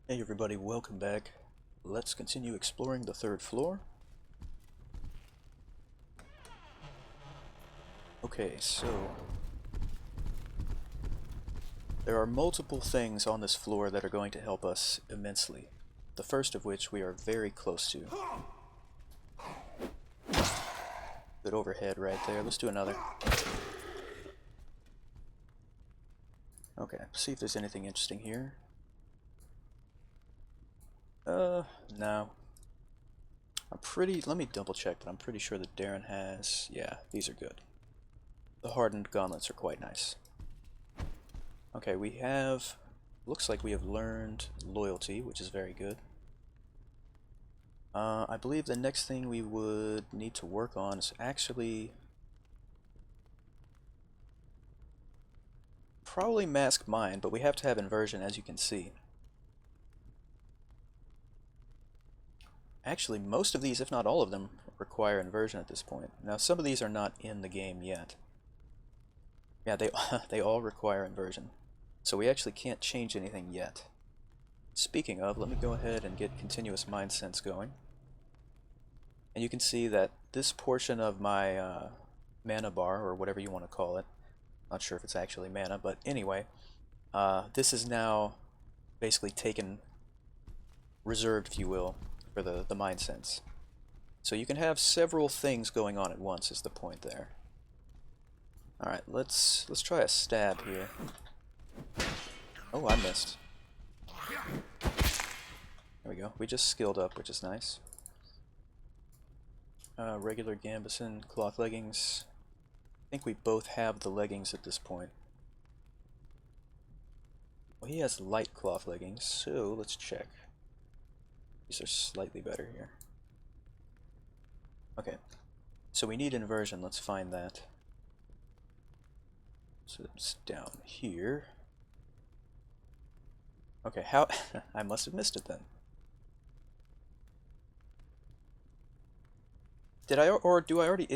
Hey everybody, welcome back. Let's continue exploring the third floor. Okay, so there are multiple things on this floor that are going to help us immensely. The first of which we are very close to. Good overhead right there. Let's do another. Okay, see if there's anything interesting here. No. Let me double check, but I'm pretty sure that Darren has, yeah, these are good. The hardened gauntlets are quite nice. Okay, looks like we have learned loyalty, which is very good. I believe the next thing we would need to work on is actually probably mask mind, but we have to have inversion, as you can see. Actually, most of these, if not all of them, require inversion at this point. Now, some of these are not in the game yet. Yeah, they all require inversion. So we actually can't change anything yet. Speaking of, let me go ahead and get continuous mind sense going. And you can see that this portion of my mana bar, or whatever you want to call it, not sure if it's actually mana, but anyway, this is now basically reserved, if you will, for the mind sense. So you can have several things going on at once is the point there. Alright, let's try a stab here. Oh, I missed. There we go. We just skilled up, which is nice. Regular Gambison, cloth leggings. I think we both have the leggings at this point. Well, he has light cloth leggings, so let's check. These are slightly better here. Okay, so we need inversion. Let's find that. So it's down here. Okay, how? I must have missed it then. Did I, or do I already,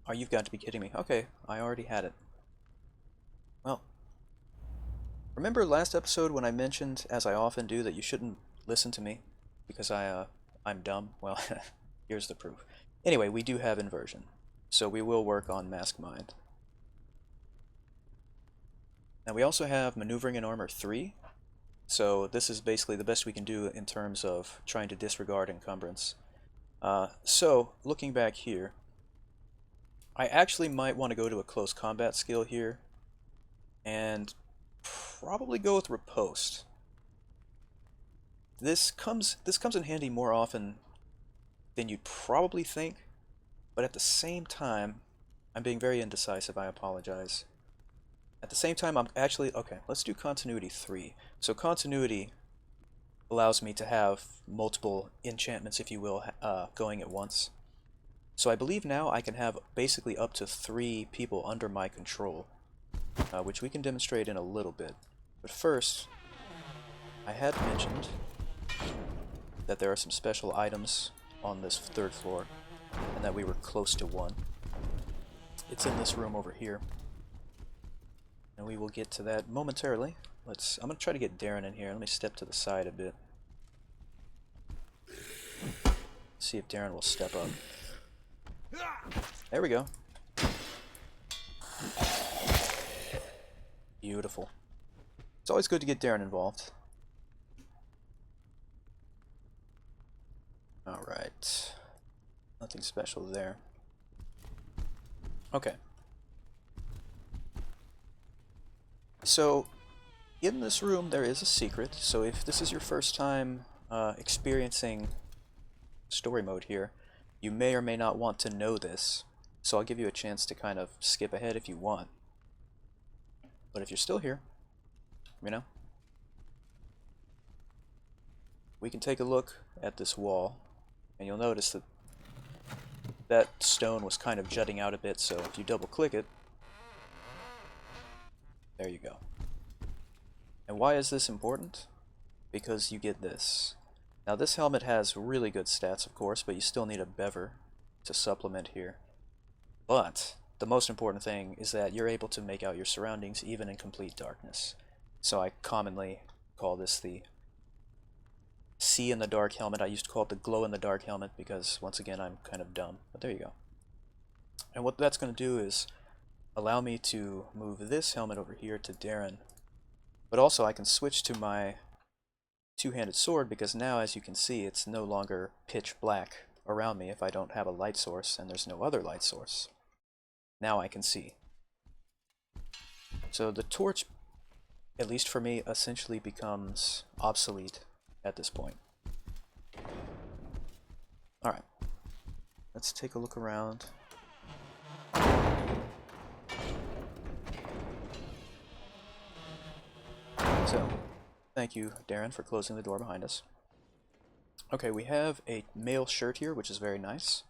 oh, you've got to be kidding me. Okay, I already had it. Well, remember last episode when I mentioned, as I often do, that you shouldn't listen to me because I'm dumb? Well, here's the proof. Anyway, we do have inversion, so we will work on Mask Mind. Now we also have Maneuvering in Armor 3, so this is basically the best we can do in terms of trying to disregard encumbrance. So, looking back here, I actually might want to go to a close combat skill here, and probably go with Riposte. This comes in handy more often than you'd probably think, but at the same time, I'm being very indecisive, I apologize. At the same time, I'm actually, okay, let's do Continuity 3. So Continuity allows me to have multiple enchantments, if you will, going at once. So I believe now I can have basically up to 3 people under my control, which we can demonstrate in a little bit. But first, I had mentioned that there are some special items on this third floor, and that we were close to one. It's in this room over here, and we will get to that momentarily. I'm going to try to get Darren in here. Let me step to the side a bit. See if Darren will step up. There we go. Beautiful. It's always good to get Darren involved. Alright. Nothing special there. Okay. So, in this room there is a secret, so if this is your first time experiencing story mode here, you may or may not want to know this, so I'll give you a chance to kind of skip ahead if you want. But if you're still here, you know, we can take a look at this wall, and you'll notice that that stone was kind of jutting out a bit, so if you double click it, there you go. And why is this important? Because you get this. Now this helmet has really good stats, of course, but you still need a bever to supplement here. But the most important thing is that you're able to make out your surroundings even in complete darkness. So I commonly call this the see in the dark helmet. I used to call it the glow in the dark helmet because, once again, I'm kind of dumb. But there you go. And what that's going to do is allow me to move this helmet over here to Darren. But also I can switch to my two-handed sword because now, as you can see, it's no longer pitch black around me if I don't have a light source and there's no other light source. Now I can see. So the torch, at least for me, essentially becomes obsolete at this point. Alright, let's take a look around. So, thank you, Darren, for closing the door behind us. Okay, we have a male shirt here, which is very nice.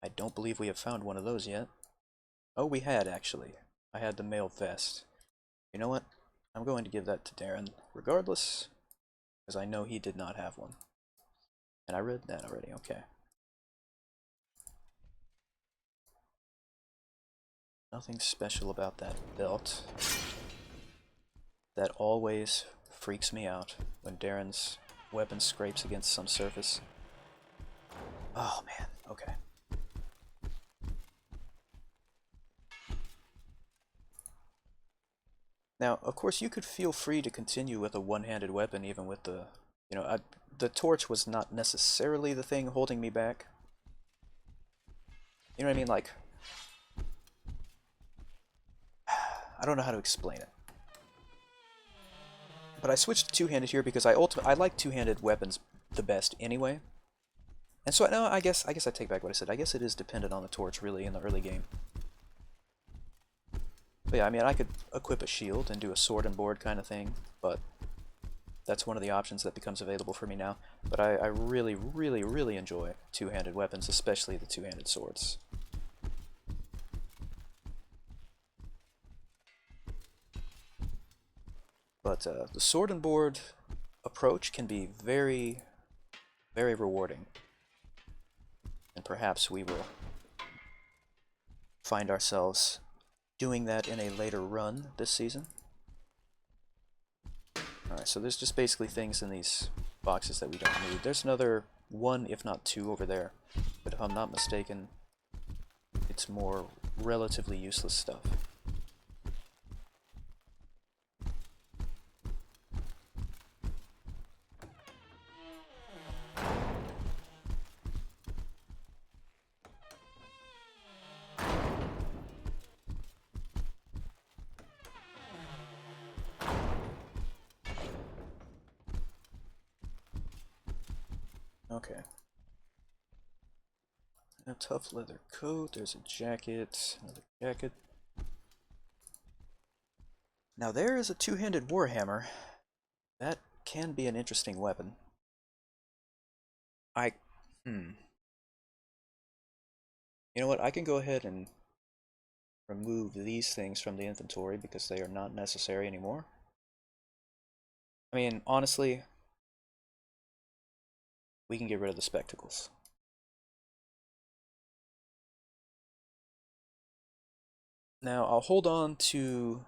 I don't believe we have found one of those yet. Oh, we had, actually. I had the male vest. You know what? I'm going to give that to Darren regardless, because I know he did not have one. And I read that already, okay. Nothing special about that belt. That always freaks me out when Darren's weapon scrapes against some surface. Oh man, okay. Now, of course, you could feel free to continue with a one-handed weapon even with the, the torch was not necessarily the thing holding me back. You know what I mean? Like, I don't know how to explain it. But I switched to two-handed here because I like two-handed weapons the best anyway. And so no, I guess I take back what I said. I guess it is dependent on the torch really in the early game. But yeah, I mean, I could equip a shield and do a sword and board kind of thing, but that's one of the options that becomes available for me now. But I really, really, really enjoy two-handed weapons, especially the two-handed swords. But the sword and board approach can be very, very rewarding. And perhaps we will find ourselves doing that in a later run this season. Alright, so there's just basically things in these boxes that we don't need. There's another one, if not two, over there. But if I'm not mistaken, it's more relatively useless stuff. Okay. A tough leather coat, there's a jacket, another jacket. Now there is a two-handed warhammer. That can be an interesting weapon. You know what, I can go ahead and remove these things from the inventory because they are not necessary anymore. I mean, honestly, we can get rid of the spectacles. Now, I'll hold on to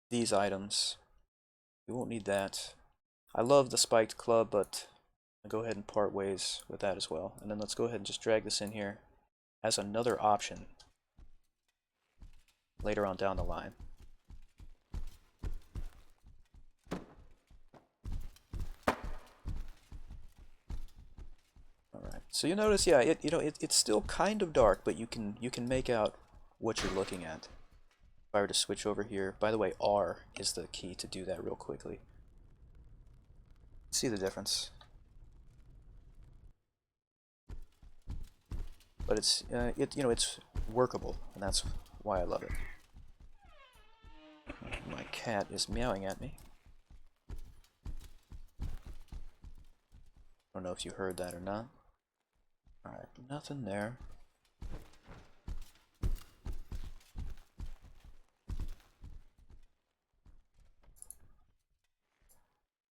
these items. We won't need that. I love the spiked club, but I'll go ahead and part ways with that as well. And then let's go ahead and just drag this in here as another option later on down the line. Alright, so you notice, yeah, it's still kind of dark, but you can make out what you're looking at. If I were to switch over here, by the way, R is the key to do that real quickly. See the difference? But it's it's workable, and that's why I love it. My cat is meowing at me. Don't know if you heard that or not. Alright, nothing there.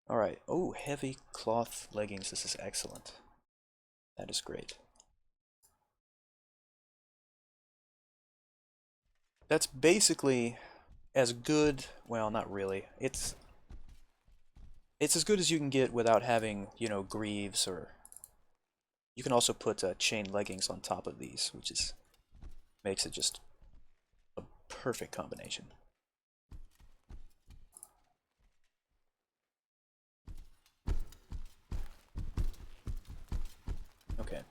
Alright, oh, heavy cloth leggings. This is excellent. That is great. That's basically as good, well, not really. It's it's as good as you can get without having, you know, greaves, or you can also put chain leggings on top of these, which is makes it just a perfect combination. Okay.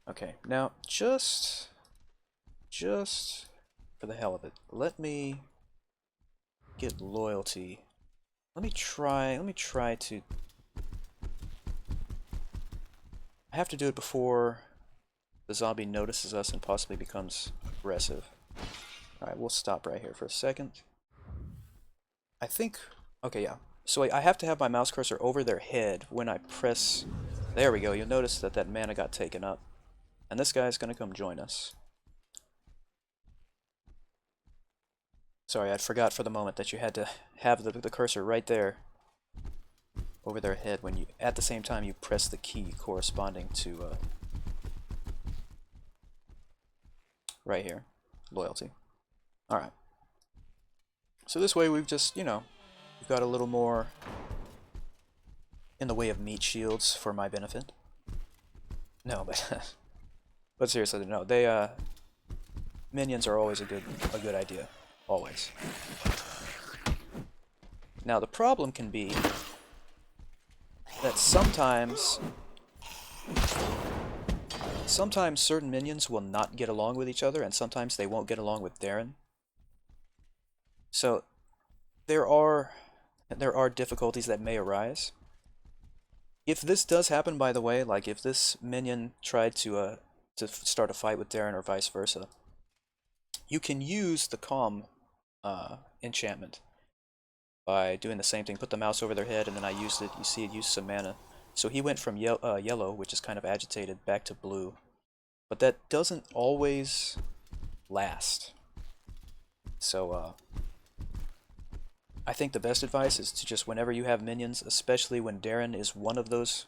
Okay, now just for the hell of it, let me get loyalty. Let me try to, I have to do it before the zombie notices us and possibly becomes aggressive. Alright, we'll stop right here for a second. I think, okay, yeah. So I have to have my mouse cursor over their head when I press, there we go, you'll notice that that mana got taken up. And this guy's gonna come join us. Sorry, I forgot for the moment that you had to have the cursor right there over their head when you, at the same time, you press the key corresponding to, right here, loyalty. Alright. So this way we've just, you know, we've got a little more in the way of meat shields for my benefit. No, but but seriously, no, they minions are always a good idea, always. Now the problem can be that sometimes certain minions will not get along with each other, and sometimes they won't get along with Darren. So there are difficulties that may arise. If this does happen, by the way, like if this minion tried to start a fight with Darren or vice versa, you can use the calm enchantment by doing the same thing. Put the mouse over their head, and then I used it. You see it used some mana. So he went from yellow, which is kind of agitated, back to blue. But that doesn't always last. So I think the best advice is to just, whenever you have minions, especially when Darren is one of those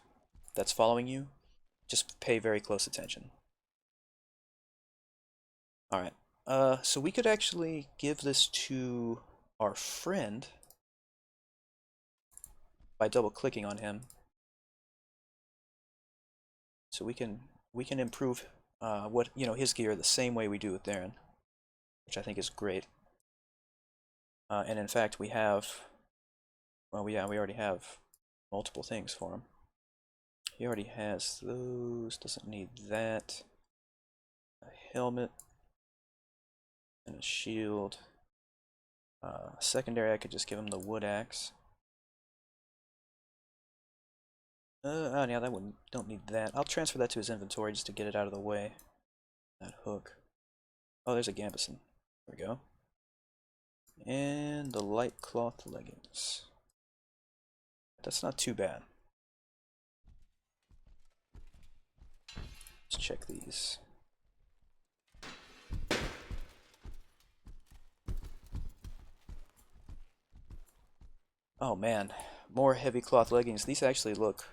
that's following you, just pay very close attention. Alright, so we could actually give this to our friend by double-clicking on him. So we can improve what, you know, his gear the same way we do with Darren, which I think is great. And in fact, we have, well, yeah, we already have multiple things for him. He already has those, doesn't need that. A helmet and a shield. Secondary, I could just give him the wood axe. Oh yeah, that wouldn't, don't need that. I'll transfer that to his inventory just to get it out of the way. That hook. Oh, there's a gambeson. There we go. And the light cloth leggings. That's not too bad. Let's check these. Oh man, more heavy cloth leggings. These actually look,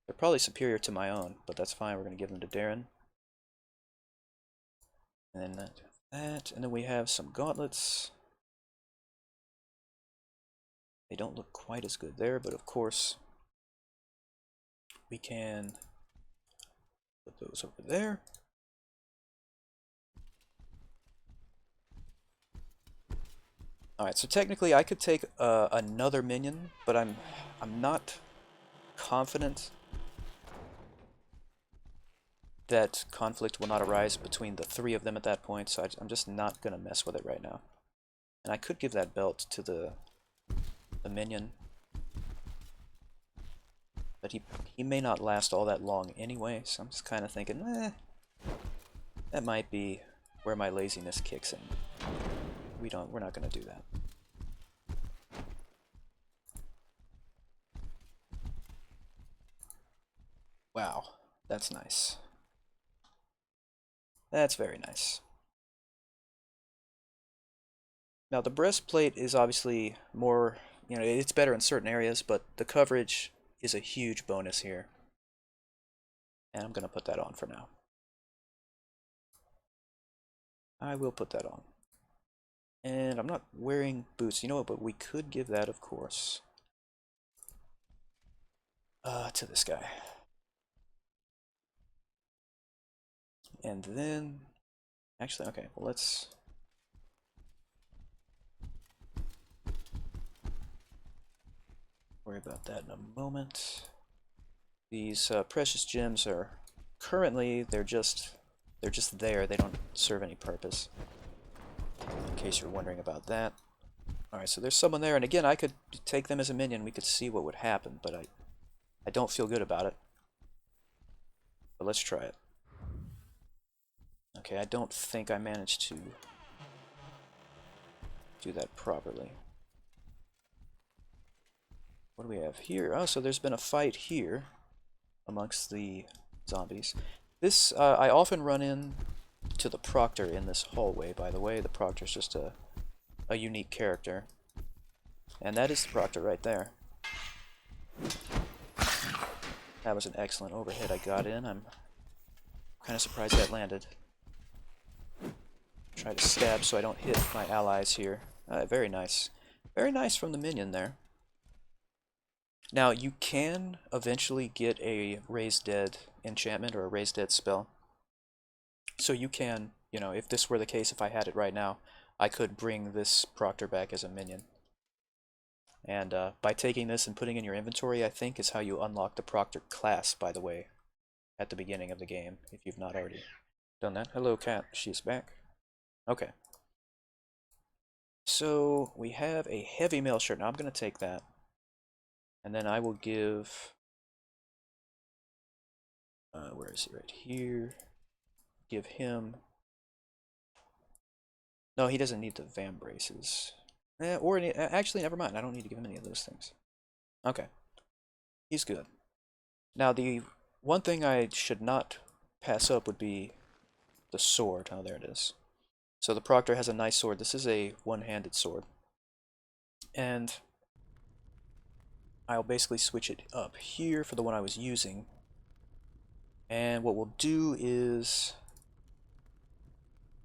they're probably superior to my own, but that's fine. We're going to give them to Darren. And then that, and then we have some gauntlets. They don't look quite as good there, but of course we can put those over there. Alright, so technically I could take another minion, but I'm not confident that conflict will not arise between the three of them at that point, so I'm just not going to mess with it right now. And I could give that belt to the minion, but he may not last all that long anyway, so I'm just kind of thinking, that might be where my laziness kicks in. We're not going to do that. Wow, that's nice. That's very nice. Now the breastplate is obviously more, you know, it's better in certain areas, but the coverage is a huge bonus here. And I'm going to put that on for now. I will put that on. And I'm not wearing boots. You know what? But we could give that, of course, to this guy. And then, actually, okay, well, let's worry about that in a moment. These precious gems are currently, they're just there. They don't serve any purpose, in case you're wondering about that. Alright, so there's someone there, and again, I could take them as a minion. We could see what would happen, but I don't feel good about it. But let's try it. Okay, I don't think I managed to do that properly. What do we have here? Oh, so there's been a fight here amongst the zombies. This, I often run in to the Proctor in this hallway, by the way. The Proctor's just a unique character. And that is the Proctor right there. That was an excellent overhead I got in. I'm kind of surprised that landed. Try to stab so I don't hit my allies here. Very nice. Very nice from the minion there. Now, you can eventually get a Raise Dead enchantment or a Raise Dead spell. So you can, you know, if this were the case, if I had it right now, I could bring this Proctor back as a minion. And by taking this and putting in your inventory, I think, is how you unlock the Proctor class, by the way, at the beginning of the game, if you've not already done that. Hello, cat. She's back. Okay. So, we have a heavy mail shirt. Now, I'm going to take that. And then I will give... where is he? Right here. Give him... No, he doesn't need the Vam braces. Actually, never mind. I don't need to give him any of those things. Okay. He's good. Now, the one thing I should not pass up would be the sword. Oh, there it is. So the Proctor has a nice sword. This is a one-handed sword. And I'll basically switch it up here for the one I was using. And what we'll do is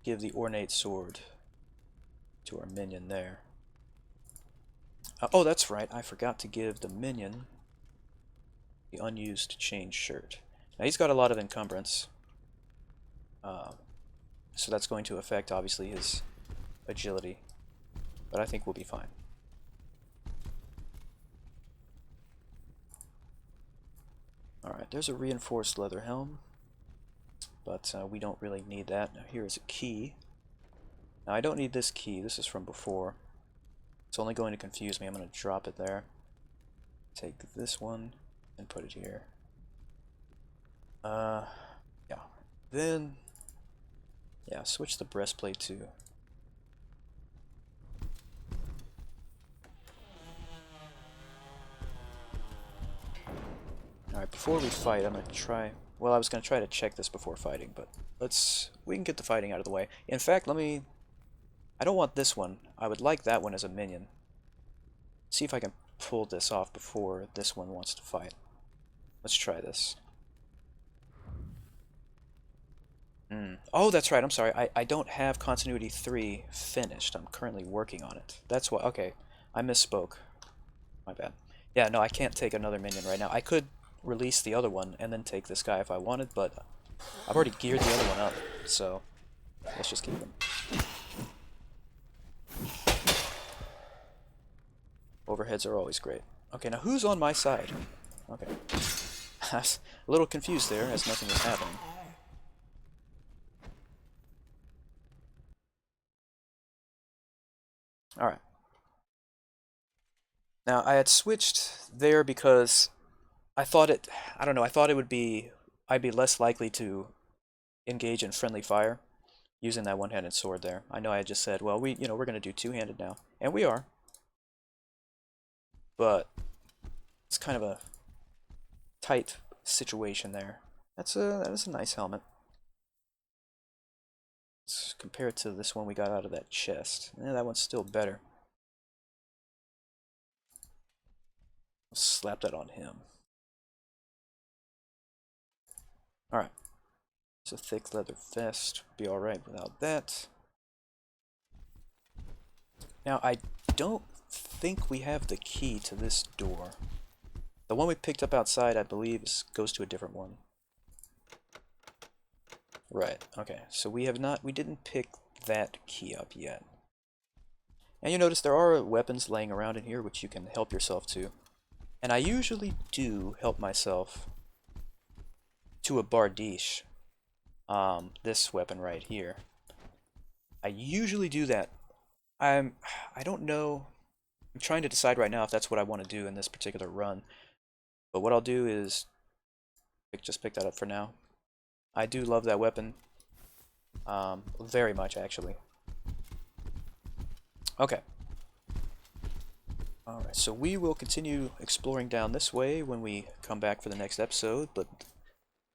give the ornate sword to our minion there. Oh, that's right. I forgot to give the minion the unused chain shirt. Now he's got a lot of encumbrance. So that's going to affect, obviously, his agility. But I think we'll be fine. Alright, there's a reinforced leather helm. But we don't really need that. Now here is a key. Now I don't need this key. This is from before. It's only going to confuse me. I'm going to drop it there. Take this one and put it here. Yeah. Then... yeah, switch the breastplate to... Alright, before we fight, I'm going to try... well, I was going to try to check this before fighting, but we can get the fighting out of the way. In fact, I don't want this one. I would like that one as a minion. See if I can pull this off before this one wants to fight. Let's try this. Oh, that's right, I'm sorry. I don't have Continuity 3 finished. I'm currently working on it. That's why... okay, I misspoke. My bad. Yeah, no, I can't take another minion right now. I could release the other one and then take this guy if I wanted, but I've already geared the other one up, so let's just keep him. Overheads are always great. Okay, now who's on my side? Okay. I was a little confused there, as nothing was happening. Alright. Now, I had switched there because I thought I don't know, I thought it would be, I'd be less likely to engage in friendly fire using that one-handed sword there. I know I had just said, well, we're going to do two-handed now, and we are. But it's kind of a tight situation there. That is a nice helmet. Let's compare it to this one we got out of that chest. Yeah, that one's still better. Slap that on him. Alright. It's a thick leather vest. Be alright without that. Now, I don't think we have the key to this door. The one we picked up outside, I believe, goes to a different one. Right, okay. So we didn't pick that key up yet. And you notice there are weapons laying around in here which you can help yourself to. And I usually do help myself to a bardiche. This weapon right here. I usually do that. I don't know. I'm trying to decide right now if that's what I want to do in this particular run. But what I'll do is just pick that up for now. I do love that weapon. Very much, actually. Okay. Alright, so we will continue exploring down this way when we come back for the next episode, but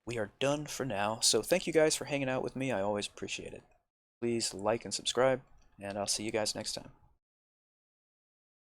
we are done for now. So thank you guys for hanging out with me. I always appreciate it. Please like and subscribe, and I'll see you guys next time.